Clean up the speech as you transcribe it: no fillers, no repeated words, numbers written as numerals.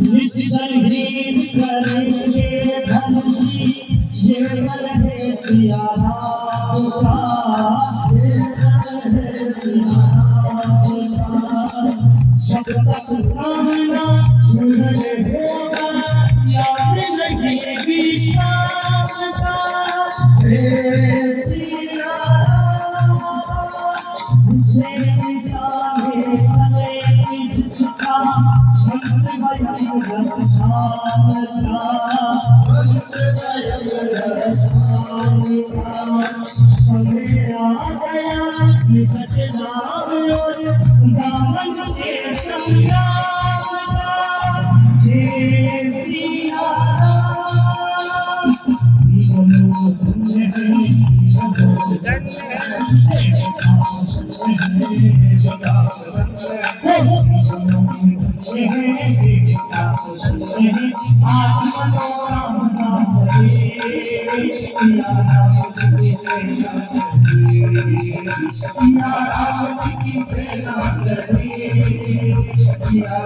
निश्चय ही करेंगे धनुषी ये बल है सिया राम का, ये बल है सिया राम का। जब तक सामना उन्हें होगा याद रहेगी शाम का, हे सिया उसे चाहे चले जिसका भक्त भयम रस शाम का, भक्त भयम रस शाम का। सवेरा गया कि सच नाम और दामन के संग्राम का, जय सिया राम। बोलो धन्य है बोलो धन्य है सिया राम की सेना चले, सिया